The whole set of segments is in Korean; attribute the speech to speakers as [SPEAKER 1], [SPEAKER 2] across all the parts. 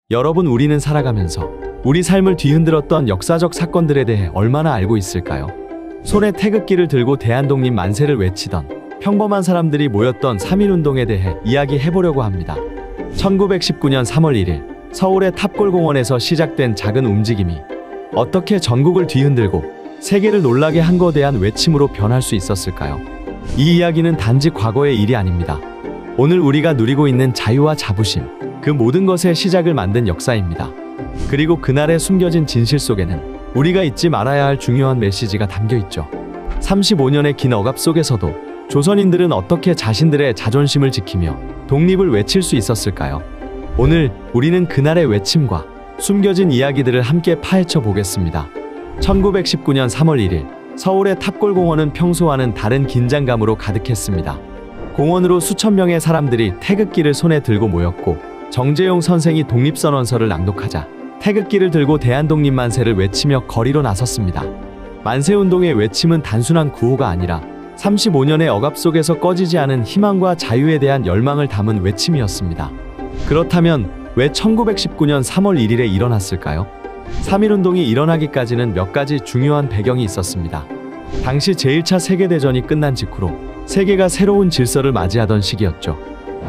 [SPEAKER 1] 여러분, 우리는 살아가면서 우리 삶을 뒤흔들었던 역사적 사건들에 대해 얼마나 알고 있을까요? 손에 태극기를 들고 대한독립 만세를 외치던 평범한 사람들이 모였던 3.1운동에 대해 이야기해보려고 합니다. 1919년 3월 1일 서울의 탑골공원에서 시작된 작은 움직임이 어떻게 전국을 뒤흔들고 세계를 놀라게 한 것에 대한 외침으로 변할 수 있었을까요? 이 이야기는 단지 과거의 일이 아닙니다. 오늘 우리가 누리고 있는 자유와 자부심, 그 모든 것의 시작을 만든 역사입니다. 그리고 그날의 숨겨진 진실 속에는 우리가 잊지 말아야 할 중요한 메시지가 담겨 있죠. 35년의 긴 억압 속에서도 조선인들은 어떻게 자신들의 자존심을 지키며 독립을 외칠 수 있었을까요? 오늘 우리는 그날의 외침과 숨겨진 이야기들을 함께 파헤쳐 보겠습니다. 1919년 3월 1일 서울의 탑골공원은 평소와는 다른 긴장감으로 가득했습니다. 공원으로 수천 명의 사람들이 태극기를 손에 들고 모였고, 정재용 선생이 독립선언서를 낭독하자 태극기를 들고 대한독립 만세를 외치며 거리로 나섰습니다. 만세운동의 외침은 단순한 구호가 아니라 35년의 억압 속에서 꺼지지 않은 희망과 자유에 대한 열망을 담은 외침이었습니다. 그렇다면 왜 1919년 3월 1일에 일어났을까요? 3.1운동이 일어나기까지는 몇 가지 중요한 배경이 있었습니다. 당시 제1차 세계대전이 끝난 직후로 세계가 새로운 질서를 맞이하던 시기였죠.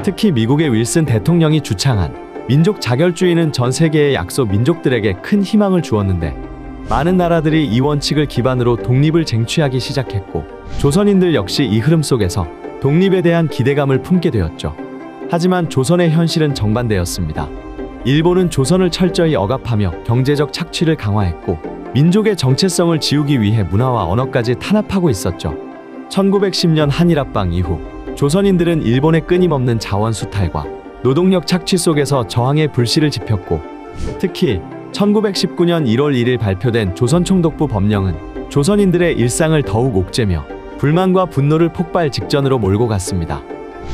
[SPEAKER 1] 특히 미국의 윌슨 대통령이 주창한 민족 자결주의는 전 세계의 약소 민족들에게 큰 희망을 주었는데, 많은 나라들이 이 원칙을 기반으로 독립을 쟁취하기 시작했고, 조선인들 역시 이 흐름 속에서 독립에 대한 기대감을 품게 되었죠. 하지만 조선의 현실은 정반대였습니다. 일본은 조선을 철저히 억압하며 경제적 착취를 강화했고, 민족의 정체성을 지우기 위해 문화와 언어까지 탄압하고 있었죠. 1910년 한일합방 이후 조선인들은 일본의 끊임없는 자원 수탈과 노동력 착취 속에서 저항의 불씨를 지폈고, 특히 1919년 1월 1일 발표된 조선총독부 법령은 조선인들의 일상을 더욱 옥죄며 불만과 분노를 폭발 직전으로 몰고 갔습니다.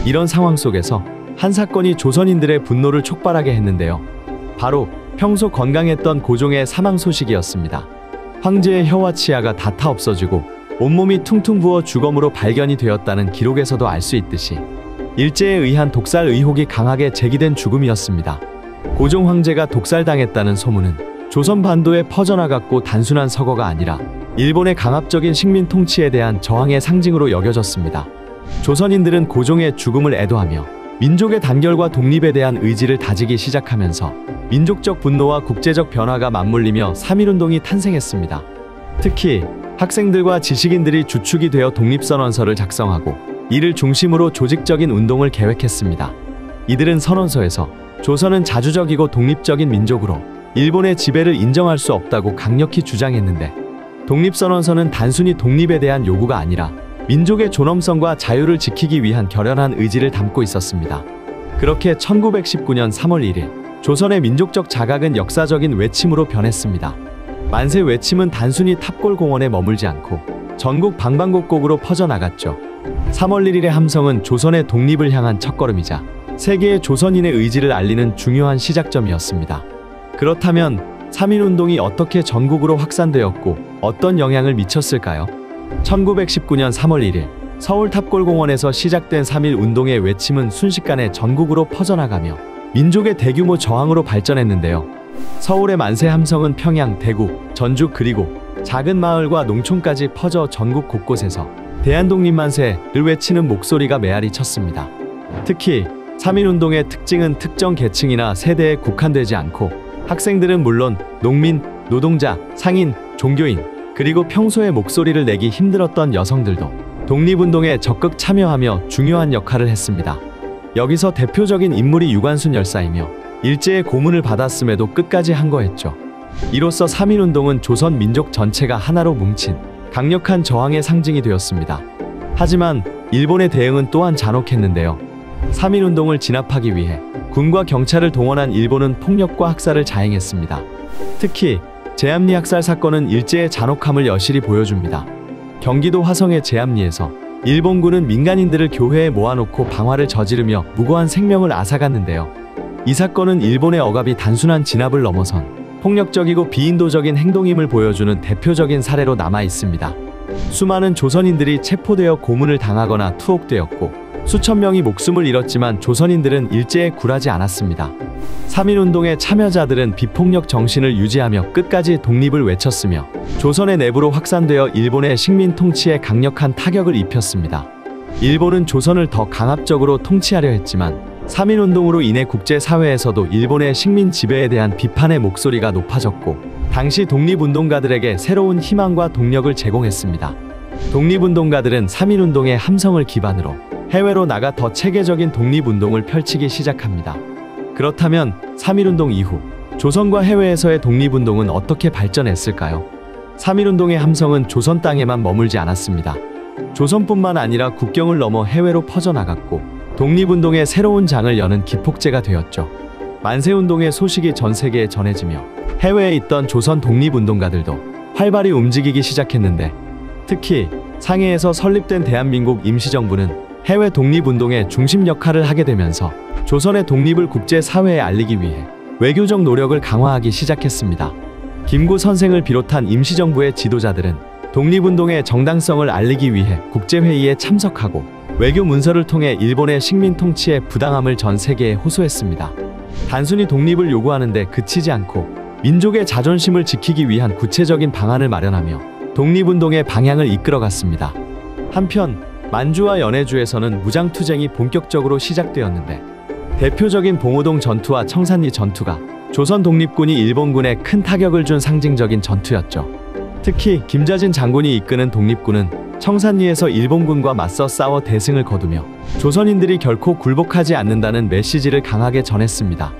[SPEAKER 1] 이런 상황 속에서 한 사건이 조선인들의 분노를 촉발하게 했는데요. 바로 평소 건강했던 고종의 사망 소식이었습니다. 황제의 혀와 치아가 다 타 없어지고 온몸이 퉁퉁 부어 주검으로 발견이 되었다는 기록에서도 알 수 있듯이 일제에 의한 독살 의혹이 강하게 제기된 죽음이었습니다. 고종 황제가 독살당했다는 소문은 조선 반도에 퍼져나갔고, 단순한 서거가 아니라 일본의 강압적인 식민 통치에 대한 저항의 상징으로 여겨졌습니다. 조선인들은 고종의 죽음을 애도하며 민족의 단결과 독립에 대한 의지를 다지기 시작하면서 민족적 분노와 국제적 변화가 맞물리며 3.1운동이 탄생했습니다. 특히 학생들과 지식인들이 주축이 되어 독립선언서를 작성하고 이를 중심으로 조직적인 운동을 계획했습니다. 이들은 선언서에서 조선은 자주적이고 독립적인 민족으로 일본의 지배를 인정할 수 없다고 강력히 주장했는데, 독립선언서는 단순히 독립에 대한 요구가 아니라 민족의 존엄성과 자유를 지키기 위한 결연한 의지를 담고 있었습니다. 그렇게 1919년 3월 1일 조선의 민족적 자각은 역사적인 외침으로 변했습니다. 만세 외침은 단순히 탑골공원에 머물지 않고 전국 방방곡곡으로 퍼져나갔죠. 3월 1일의 함성은 조선의 독립을 향한 첫걸음이자 세계의 조선인의 의지를 알리는 중요한 시작점이었습니다. 그렇다면 3.1운동이 어떻게 전국으로 확산되었고 어떤 영향을 미쳤을까요? 1919년 3월 1일 서울 탑골공원에서 시작된 3.1운동의 외침은 순식간에 전국으로 퍼져나가며 민족의 대규모 저항으로 발전했는데요. 서울의 만세 함성은 평양, 대구, 전주 그리고 작은 마을과 농촌까지 퍼져 전국 곳곳에서 대한독립 만세를 외치는 목소리가 메아리 쳤습니다. 특히 3.1운동의 특징은 특정 계층이나 세대에 국한되지 않고, 학생들은 물론 농민, 노동자, 상인, 종교인, 그리고 평소에 목소리를 내기 힘들었던 여성들도 독립운동에 적극 참여하며 중요한 역할을 했습니다. 여기서 대표적인 인물이 유관순 열사이며 일제의 고문을 받았음에도 끝까지 항거했죠. 이로써 3.1운동은 조선 민족 전체가 하나로 뭉친 강력한 저항의 상징이 되었습니다. 하지만 일본의 대응은 또한 잔혹했는데요. 3.1운동을 진압하기 위해 군과 경찰을 동원한 일본은 폭력과 학살을 자행했습니다. 특히 제암리 학살 사건은 일제의 잔혹함을 여실히 보여줍니다. 경기도 화성의 제암리에서 일본군은 민간인들을 교회에 모아놓고 방화를 저지르며 무고한 생명을 앗아갔는데요. 이 사건은 일본의 억압이 단순한 진압을 넘어선 폭력적이고 비인도적인 행동임을 보여주는 대표적인 사례로 남아 있습니다. 수많은 조선인들이 체포되어 고문을 당하거나 투옥되었고, 수천 명이 목숨을 잃었지만 조선인들은 일제에 굴하지 않았습니다. 3.1운동의 참여자들은 비폭력 정신을 유지하며 끝까지 독립을 외쳤으며 조선의 내부로 확산되어 일본의 식민 통치에 강력한 타격을 입혔습니다. 일본은 조선을 더 강압적으로 통치하려 했지만 3.1운동으로 인해 국제사회에서도 일본의 식민 지배에 대한 비판의 목소리가 높아졌고 당시 독립운동가들에게 새로운 희망과 동력을 제공했습니다. 독립운동가들은 3.1운동의 함성을 기반으로 해외로 나가 더 체계적인 독립운동을 펼치기 시작합니다. 그렇다면 3.1운동 이후 조선과 해외에서의 독립운동은 어떻게 발전했을까요? 3.1운동의 함성은 조선 땅에만 머물지 않았습니다. 조선뿐만 아니라 국경을 넘어 해외로 퍼져나갔고 독립운동의 새로운 장을 여는 기폭제가 되었죠. 만세운동의 소식이 전 세계에 전해지며 해외에 있던 조선 독립운동가들도 활발히 움직이기 시작했는데 특히 상해에서 설립된 대한민국 임시정부는 해외 독립운동의 중심 역할을 하게 되면서 조선의 독립을 국제사회에 알리기 위해 외교적 노력을 강화하기 시작했습니다. 김구 선생을 비롯한 임시정부의 지도자들은 독립운동의 정당성을 알리기 위해 국제회의에 참석하고 외교 문서를 통해 일본의 식민 통치의 부당함을 전 세계에 호소했습니다. 단순히 독립을 요구하는데 그치지 않고 민족의 자존심을 지키기 위한 구체적인 방안을 마련하며 독립운동의 방향을 이끌어갔습니다. 한편 만주와 연해주에서는 무장투쟁이 본격적으로 시작되었는데 대표적인 봉오동 전투와 청산리 전투가 조선 독립군이 일본군에 큰 타격을 준 상징적인 전투였죠. 특히 김자진 장군이 이끄는 독립군은 청산리에서 일본군과 맞서 싸워 대승을 거두며 조선인들이 결코 굴복하지 않는다는 메시지를 강하게 전했습니다.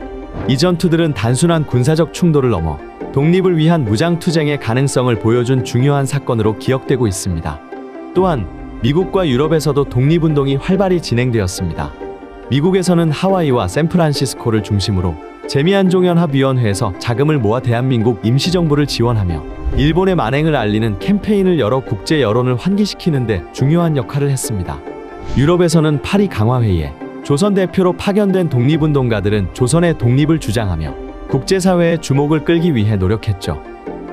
[SPEAKER 1] 이 전투들은 단순한 군사적 충돌을 넘어 독립을 위한 무장투쟁의 가능성을 보여준 중요한 사건으로 기억되고 있습니다. 또한 미국과 유럽에서도 독립운동이 활발히 진행되었습니다. 미국에서는 하와이와 샌프란시스코를 중심으로 재미한종연합위원회에서 자금을 모아 대한민국 임시정부를 지원하며 일본의 만행을 알리는 캠페인을 열어 국제 여론을 환기시키는 데 중요한 역할을 했습니다. 유럽에서는 파리 강화회의에 조선 대표로 파견된 독립운동가들은 조선의 독립을 주장하며 국제사회의 주목을 끌기 위해 노력했죠.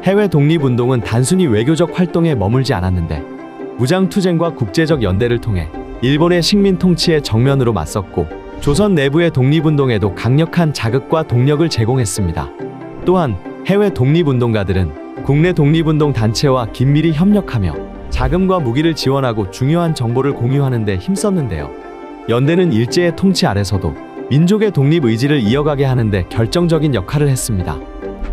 [SPEAKER 1] 해외 독립운동은 단순히 외교적 활동에 머물지 않았는데 무장투쟁과 국제적 연대를 통해 일본의 식민 통치에 정면으로 맞섰고 조선 내부의 독립운동에도 강력한 자극과 동력을 제공했습니다. 또한 해외 독립운동가들은 국내 독립운동 단체와 긴밀히 협력하며 자금과 무기를 지원하고 중요한 정보를 공유하는 데 힘썼는데요. 연대는 일제의 통치 아래서도 민족의 독립 의지를 이어가게 하는 데 결정적인 역할을 했습니다.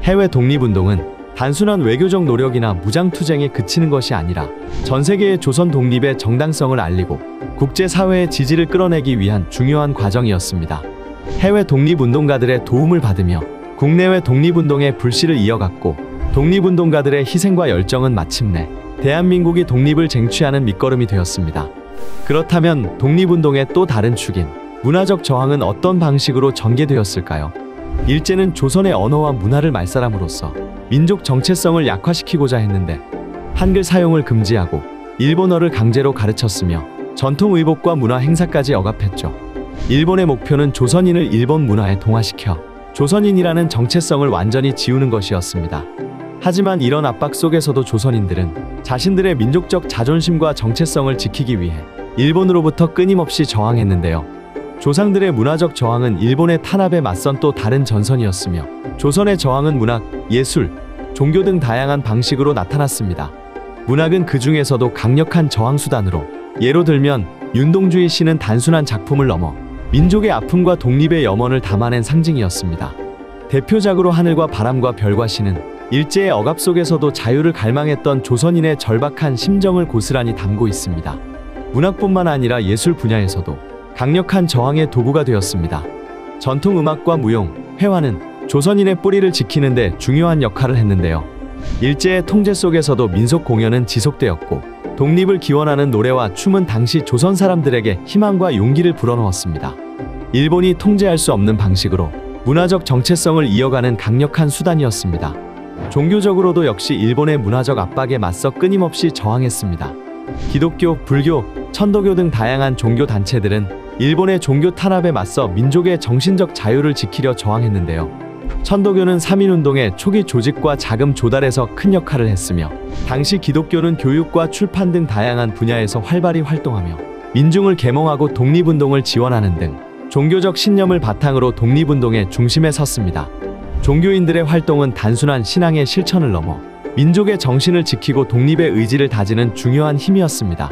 [SPEAKER 1] 해외 독립운동은 단순한 외교적 노력이나 무장투쟁에 그치는 것이 아니라 전 세계의 조선 독립의 정당성을 알리고 국제사회의 지지를 끌어내기 위한 중요한 과정이었습니다. 해외 독립운동가들의 도움을 받으며 국내외 독립운동의 불씨를 이어갔고 독립운동가들의 희생과 열정은 마침내 대한민국이 독립을 쟁취하는 밑거름이 되었습니다. 그렇다면 독립운동의 또 다른 축인 문화적 저항은 어떤 방식으로 전개되었을까요? 일제는 조선의 언어와 문화를 말살함으로써 민족 정체성을 약화시키고자 했는데 한글 사용을 금지하고 일본어를 강제로 가르쳤으며 전통 의복과 문화 행사까지 억압했죠. 일본의 목표는 조선인을 일본 문화에 동화시켜 조선인이라는 정체성을 완전히 지우는 것이었습니다. 하지만 이런 압박 속에서도 조선인들은 자신들의 민족적 자존심과 정체성을 지키기 위해 일본으로부터 끊임없이 저항했는데요. 조상들의 문화적 저항은 일본의 탄압에 맞선 또 다른 전선이었으며 조선의 저항은 문학, 예술, 종교 등 다양한 방식으로 나타났습니다. 문학은 그 중에서도 강력한 저항수단으로 예로 들면 윤동주의 시는 단순한 작품을 넘어 민족의 아픔과 독립의 염원을 담아낸 상징이었습니다. 대표작으로 하늘과 바람과 별과 시는 일제의 억압 속에서도 자유를 갈망했던 조선인의 절박한 심정을 고스란히 담고 있습니다. 문학뿐만 아니라 예술 분야에서도 강력한 저항의 도구가 되었습니다. 전통 음악과 무용, 회화는 조선인의 뿌리를 지키는 데 중요한 역할을 했는데요. 일제의 통제 속에서도 민속 공연은 지속되었고 독립을 기원하는 노래와 춤은 당시 조선 사람들에게 희망과 용기를 불어넣었습니다. 일본이 통제할 수 없는 방식으로 문화적 정체성을 이어가는 강력한 수단이었습니다. 종교적으로도 역시 일본의 문화적 압박에 맞서 끊임없이 저항했습니다. 기독교, 불교, 천도교 등 다양한 종교 단체들은 일본의 종교 탄압에 맞서 민족의 정신적 자유를 지키려 저항했는데요. 천도교는 3.1운동의 초기 조직과 자금 조달에서 큰 역할을 했으며 당시 기독교는 교육과 출판 등 다양한 분야에서 활발히 활동하며 민중을 계몽하고 독립운동을 지원하는 등 종교적 신념을 바탕으로 독립운동의 중심에 섰습니다. 종교인들의 활동은 단순한 신앙의 실천을 넘어 민족의 정신을 지키고 독립의 의지를 다지는 중요한 힘이었습니다.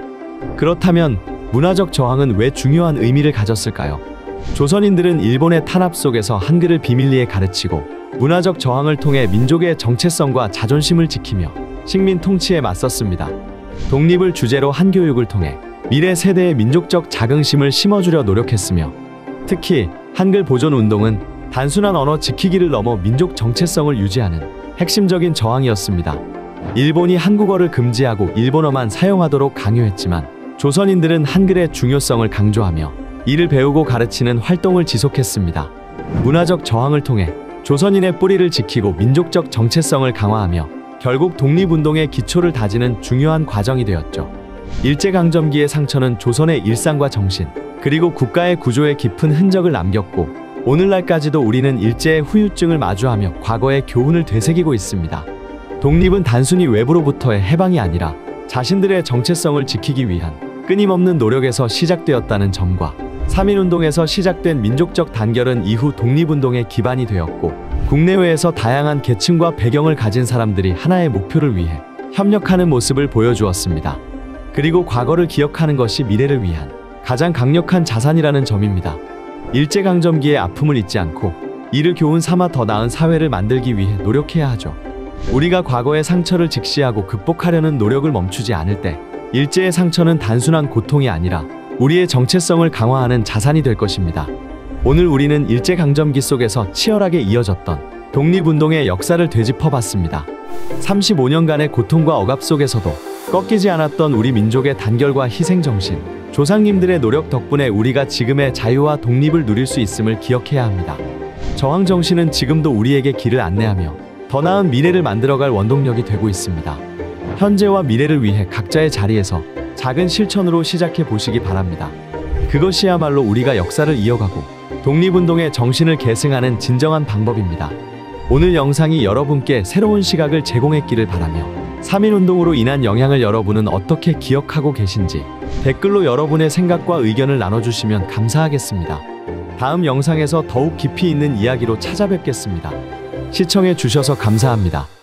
[SPEAKER 1] 그렇다면 문화적 저항은 왜 중요한 의미를 가졌을까요? 조선인들은 일본의 탄압 속에서 한글을 비밀리에 가르치고 문화적 저항을 통해 민족의 정체성과 자존심을 지키며 식민 통치에 맞섰습니다. 독립을 주제로 한 교육을 통해 미래 세대의 민족적 자긍심을 심어주려 노력했으며 특히 한글 보존 운동은 단순한 언어 지키기를 넘어 민족 정체성을 유지하는 핵심적인 저항이었습니다. 일본이 한국어를 금지하고 일본어만 사용하도록 강요했지만 조선인들은 한글의 중요성을 강조하며 이를 배우고 가르치는 활동을 지속했습니다. 문화적 저항을 통해 조선인의 뿌리를 지키고 민족적 정체성을 강화하며 결국 독립운동의 기초를 다지는 중요한 과정이 되었죠. 일제강점기의 상처는 조선의 일상과 정신, 그리고 국가의 구조에 깊은 흔적을 남겼고 오늘날까지도 우리는 일제의 후유증을 마주하며 과거의 교훈을 되새기고 있습니다. 독립은 단순히 외부로부터의 해방이 아니라 자신들의 정체성을 지키기 위한 끊임없는 노력에서 시작되었다는 점과 3.1운동에서 시작된 민족적 단결은 이후 독립운동의 기반이 되었고 국내외에서 다양한 계층과 배경을 가진 사람들이 하나의 목표를 위해 협력하는 모습을 보여주었습니다. 그리고 과거를 기억하는 것이 미래를 위한 가장 강력한 자산이라는 점입니다. 일제강점기의 아픔을 잊지 않고 이를 교훈 삼아 더 나은 사회를 만들기 위해 노력해야 하죠. 우리가 과거의 상처를 직시하고 극복하려는 노력을 멈추지 않을 때 일제의 상처는 단순한 고통이 아니라 우리의 정체성을 강화하는 자산이 될 것입니다. 오늘 우리는 일제강점기 속에서 치열하게 이어졌던 독립운동의 역사를 되짚어봤습니다. 35년간의 고통과 억압 속에서도 꺾이지 않았던 우리 민족의 단결과 희생정신, 조상님들의 노력 덕분에 우리가 지금의 자유와 독립을 누릴 수 있음을 기억해야 합니다. 저항정신은 지금도 우리에게 길을 안내하며 더 나은 미래를 만들어갈 원동력이 되고 있습니다. 현재와 미래를 위해 각자의 자리에서 작은 실천으로 시작해 보시기 바랍니다. 그것이야말로 우리가 역사를 이어가고 독립운동의 정신을 계승하는 진정한 방법입니다. 오늘 영상이 여러분께 새로운 시각을 제공했기를 바라며 3.1운동으로 인한 영향을 여러분은 어떻게 기억하고 계신지 댓글로 여러분의 생각과 의견을 나눠주시면 감사하겠습니다. 다음 영상에서 더욱 깊이 있는 이야기로 찾아뵙겠습니다. 시청해 주셔서 감사합니다.